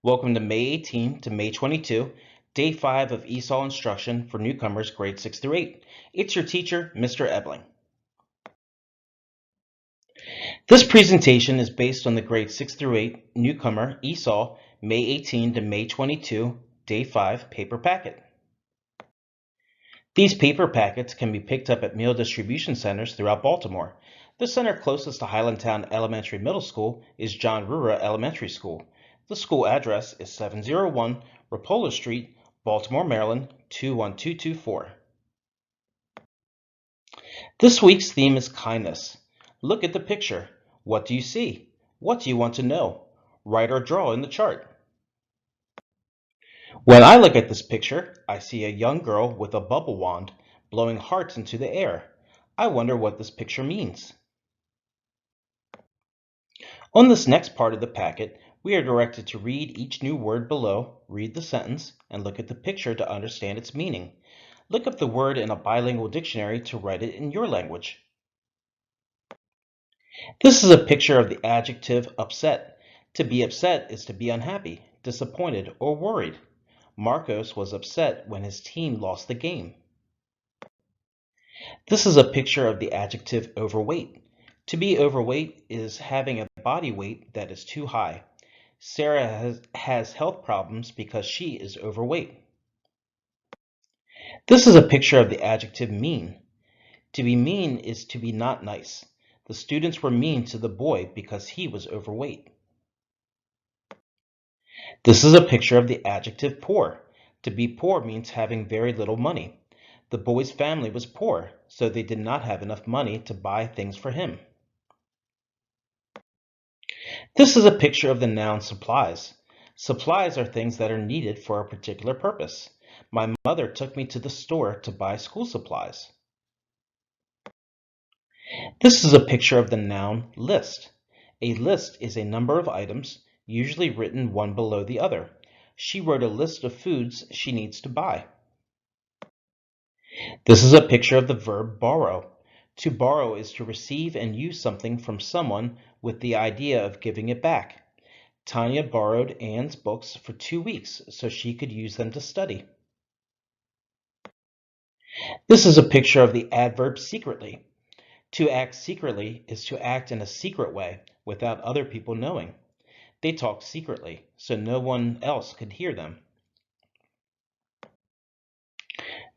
Welcome to May 18 to May 22, Day 5 of ESOL instruction for newcomers grades 6 through 8. It's your teacher, Mr. Ebeing. This presentation is based on the grade 6 through 8 newcomer ESOL May 18 to May 22, Day 5 paper packet. These paper packets can be picked up at meal distribution centers throughout Baltimore. The center closest to Highlandtown Elementary Middle School is John Rura Elementary School. The school address is 701 Rapola Street, Baltimore, Maryland 21224. This week's theme is kindness. Look at the picture. What do you see? What do you want to know? Write or draw in the chart. When I look at this picture, I see a young girl with a bubble wand blowing hearts into the air. I wonder what this picture means. On this next part of the packet, we are directed to read each new word below, read the sentence, and look at the picture to understand its meaning. Look up the word in a bilingual dictionary to write it in your language. This is a picture of the adjective upset. To be upset is to be unhappy, disappointed, or worried. Marcos was upset when his team lost the game. This is a picture of the adjective overweight. To be overweight is having a body weight that is too high. Sarah has health problems because she is overweight. This is a picture of the adjective mean. To be mean is to be not nice. The students were mean to the boy because he was overweight. This is a picture of the adjective poor. To be poor means having very little money. The boy's family was poor, so they did not have enough money to buy things for him. This is a picture of the noun supplies. Supplies are things that are needed for a particular purpose. My mother took me to the store to buy school supplies. This is a picture of the noun list. A list is a number of items, usually written one below the other. She wrote a list of foods she needs to buy. This is a picture of the verb borrow. To borrow is to receive and use something from someone with the idea of giving it back. Tanya borrowed Anne's books for 2 weeks so she could use them to study. This is a picture of the adverb secretly. To act secretly is to act in a secret way without other people knowing. They talked secretly, so no one else could hear them.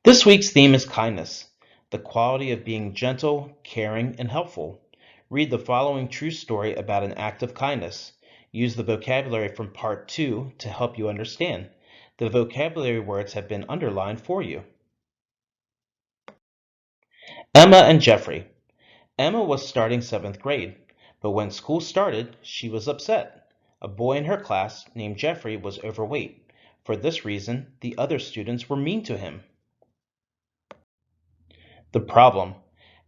This week's theme is kindness, the quality of being gentle, caring, and helpful. Read the following true story about an act of kindness. Use the vocabulary from Part 2 to help you understand. The vocabulary words have been underlined for you. Emma and Jeffrey. Emma was starting 7th grade, but when school started, she was upset. A boy in her class named Jeffrey was overweight. For this reason, the other students were mean to him. The problem.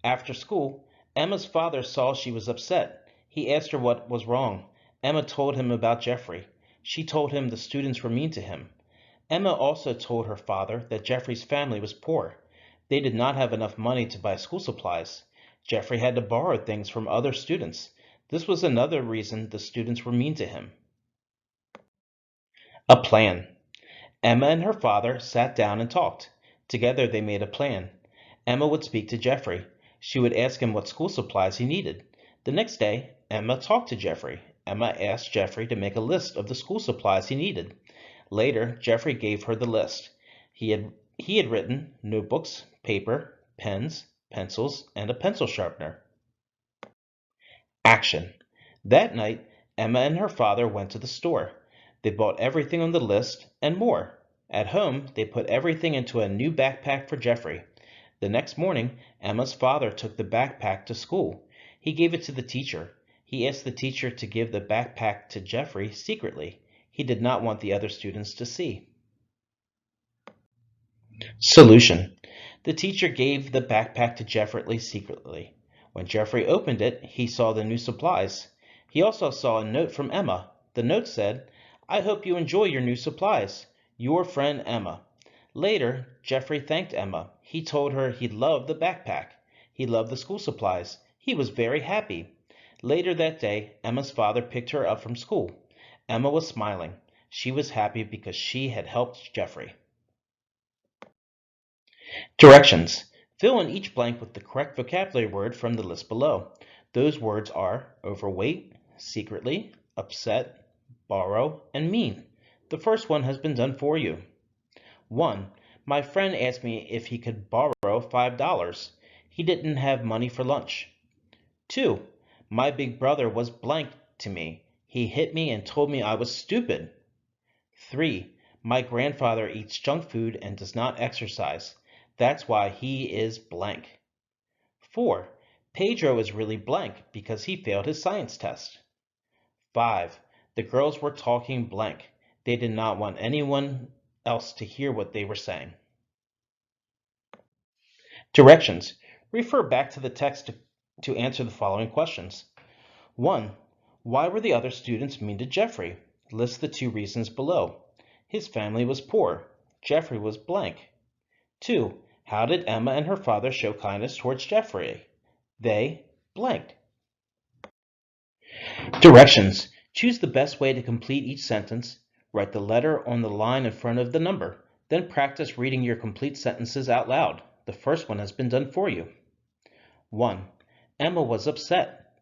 After school, Emma's father saw she was upset. He asked her what was wrong. Emma told him about Jeffrey. She told him the students were mean to him. Emma also told her father that Jeffrey's family was poor. They did not have enough money to buy school supplies. Jeffrey had to borrow things from other students. This was another reason the students were mean to him. A plan. Emma and her father sat down and talked. Together they made a plan. Emma would speak to Jeffrey. She would ask him what school supplies he needed. The next day, Emma talked to Jeffrey. Emma asked Jeffrey to make a list of the school supplies he needed. Later, Jeffrey gave her the list. He had written notebooks, paper, pens, pencils, and a pencil sharpener. Action. That night, Emma and her father went to the store. They bought everything on the list and more. At home, they put everything into a new backpack for Jeffrey. The next morning, Emma's father took the backpack to school. He gave it to the teacher. He asked the teacher to give the backpack to Jeffrey secretly. He did not want the other students to see. Solution. The teacher gave the backpack to Jeffrey secretly. When Jeffrey opened it, he saw the new supplies. He also saw a note from Emma. The note said, "I hope you enjoy your new supplies. Your friend Emma." Later, Jeffrey thanked Emma. He told her he loved the backpack. He loved the school supplies. He was very happy. Later that day, Emma's father picked her up from school. Emma was smiling. She was happy because she had helped Jeffrey. Directions. Fill in each blank with the correct vocabulary word from the list below. Those words are overweight, secretly, upset, borrow, and mean. The first one has been done for you. 1. My friend asked me if he could borrow $5. He didn't have money for lunch. 2. My big brother was blank to me. He hit me and told me I was stupid. 3. My grandfather eats junk food and does not exercise. That's why he is blank. 4. Pedro is really blank because he failed his science test. 5. The girls were talking blank. They did not want anyone else to hear what they were saying. Directions. Refer back to the text to answer the following questions. 1. Why were the other students mean to Jeffrey? List the 2 reasons below. His family was poor. Jeffrey was blank. 2. How did Emma and her father show kindness towards Jeffrey? They blank. Directions. Choose the best way to complete each sentence. Write the letter on the line in front of the number. Then practice reading your complete sentences out loud. The first one has been done for you. 1. Emma was upset.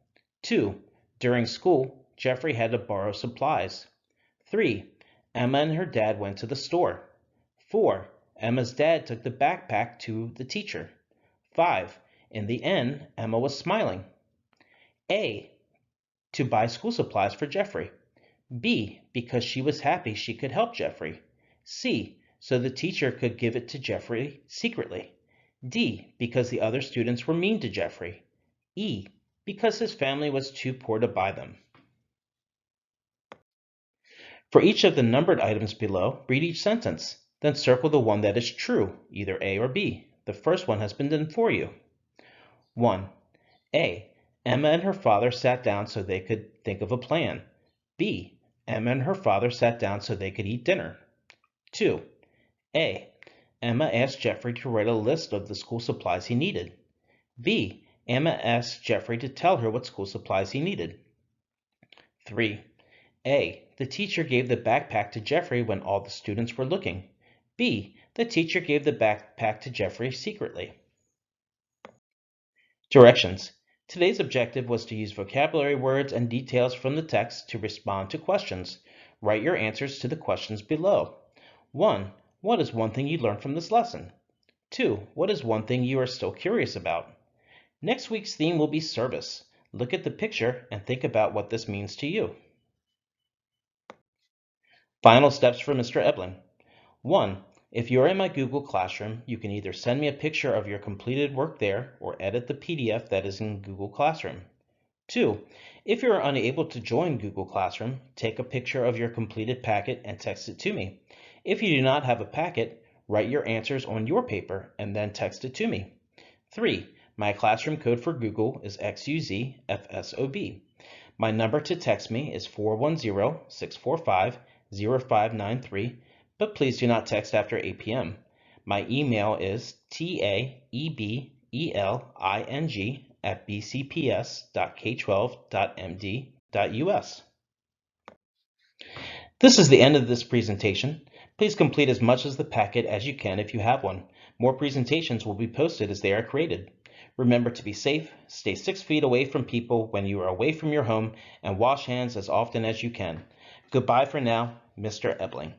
2. During school, Jeffrey had to borrow supplies. 3. Emma and her dad went to the store. 4. Emma's dad took the backpack to the teacher. 5. In the end, Emma was smiling. A. To buy school supplies for Jeffrey. B. Because she was happy she could help Jeffrey. C. So the teacher could give it to Jeffrey secretly. D. Because the other students were mean to Jeffrey. E. Because his family was too poor to buy them. For each of the numbered items below, read each sentence. Then circle the one that is true, either A or B. The first one has been done for you. 1. A. Emma and her father sat down so they could think of a plan. B. Emma and her father sat down so they could eat dinner. 2. A. Emma asked Jeffrey to write a list of the school supplies he needed. B. Emma asked Jeffrey to tell her what school supplies he needed. 3. A. The teacher gave the backpack to Jeffrey when all the students were looking. B. The teacher gave the backpack to Jeffrey secretly. Directions. Today's objective was to use vocabulary words and details from the text to respond to questions. Write your answers to the questions below. 1. What is one thing you learned from this lesson? 2. What is one thing you are still curious about? Next week's theme will be service. Look at the picture and think about what this means to you. Final steps for Mr. Ebeling. 1. If you're in my Google Classroom, you can either send me a picture of your completed work there or edit the PDF that is in Google Classroom. 2. If you are unable to join Google Classroom, take a picture of your completed packet and text it to me. If you do not have a packet, write your answers on your paper and then text it to me. 3. My classroom code for Google is XUZFSOB. My number to text me is 410-645-0593, but please do not text after 8 p.m. My email is taebeling@bcps.k12.md.us. This is the end of this presentation. Please complete as much of the packet as you can if you have one. More presentations will be posted as they are created. Remember to be safe, stay 6 feet away from people when you are away from your home, and wash hands as often as you can. Goodbye for now, Mr. Ebeling.